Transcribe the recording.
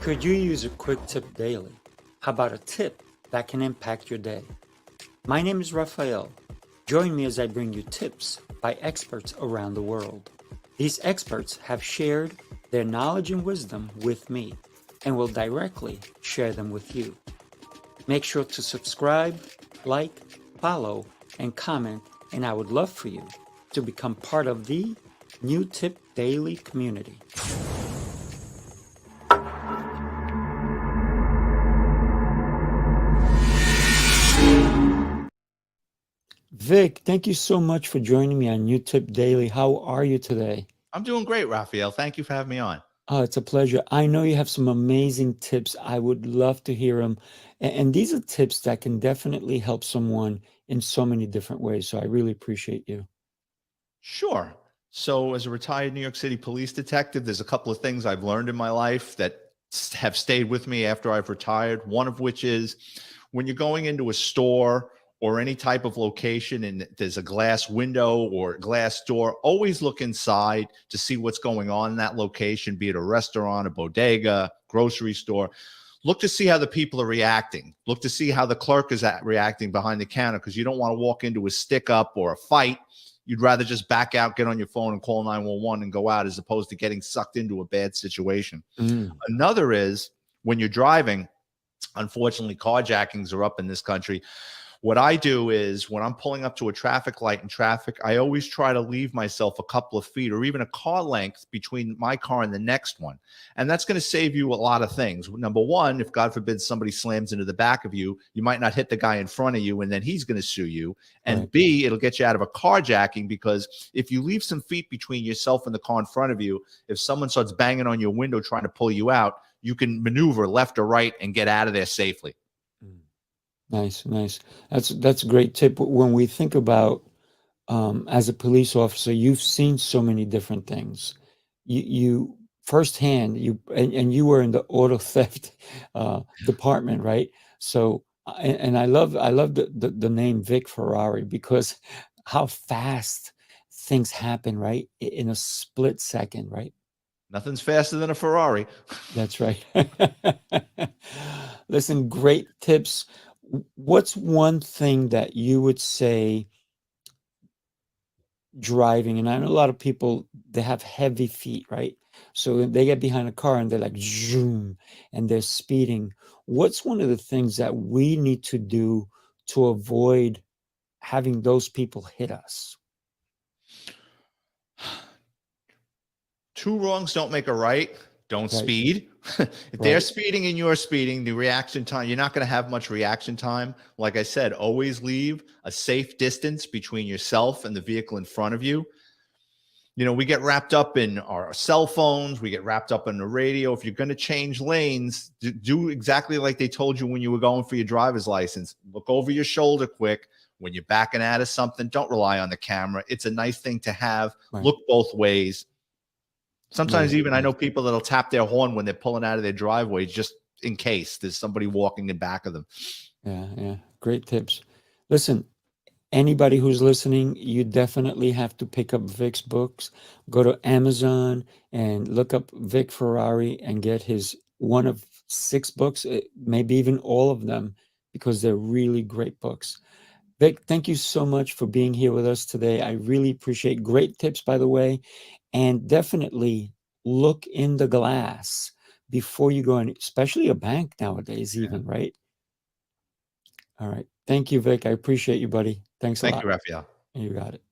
Could you use a quick tip daily? How about a tip that can impact your day? My name is Raphael. Join me as I bring you tips by experts around the world. These experts have shared their knowledge and wisdom with me and will directly share them with you. Make sure to subscribe, like, follow, and comment, and I would love for you to become part of the New Tip Daily community. Vic, thank you so much for joining me on New Tip Daily. How are you today? I'm doing great, Raphael. Thank you for having me on. Oh, it's a pleasure. I know you have some amazing tips. I would love to hear them. And these are tips that can definitely help someone in so many different ways. So I really appreciate you. Sure. So, as a retired New York City police detective, there's a couple of things I've learned in my life that have stayed with me after I've retired. One of which is when you're going into a store or any type of location and there's a glass window or glass door, always look inside to see what's going on in that location, be it a restaurant, a bodega, grocery store. Look to see how the people are reacting. Look to see how the clerk is reacting behind the counter, because you don't want to walk into a stick up or a fight. You'd rather just back out, get on your phone and call 911 and go out, as opposed to getting sucked into a bad situation. Another is when you're driving, unfortunately, carjackings are up in this country. What I do is when I'm pulling up to a traffic light in traffic, I always try to leave myself a couple of feet or even a car length between my car and the next one. And that's going to save you a lot of things. Number one, if God forbid somebody slams into the back of you, you might not hit the guy in front of you and then he's going to sue you. And Right. B, it'll get you out of a carjacking, because if you leave some feet between yourself and the car in front of you, if someone starts banging on your window trying to pull you out, you can maneuver left or right and get out of there safely. Nice, nice. That's a great tip. When we think about as a police officer, you've seen so many different things. You firsthand, and you were in the auto theft department, right? So, and I love the name Vic Ferrari, because how fast things happen, right? In a split second, right? Nothing's faster than a Ferrari. That's right. Listen, great tips. What's one thing that you would say driving? And I know a lot of people, they have heavy feet, right? So they get behind a car and they're like zoom and they're speeding. What's one of the things that we need to do to avoid having those people hit us? Two wrongs don't make a right. Don't Right, speed. If they're right. speeding and you're speeding, the reaction time, you're not going to have much reaction time. Like I said, always leave a safe distance between yourself and the vehicle in front of you. You know, we get wrapped up in our cell phones, we get wrapped up in the radio. If you're going to change lanes, do exactly like they told you when you were going for your driver's license. Look over your shoulder quick. When you're backing out of something, don't rely on the camera. It's a nice thing to have. Right. Look both ways. Sometimes Nice, even I know nice. people that'll tap their horn when they're pulling out of their driveway, just in case there's somebody walking in back of them. Yeah, yeah. Great tips. Listen, anybody who's listening, you definitely have to pick up Vic's books. Go to Amazon and look up Vic Ferrari and get his one of 6 books, maybe even all of them, because they're really great books. Vic, thank you so much for being here with us today. I really appreciate great tips, by the way, and definitely look in the glass before you go in, especially a bank nowadays, Yeah. even, right? All right. Thank you, Vic. I appreciate you, buddy. Thanks a Thank you, lot. Raphael. You got it.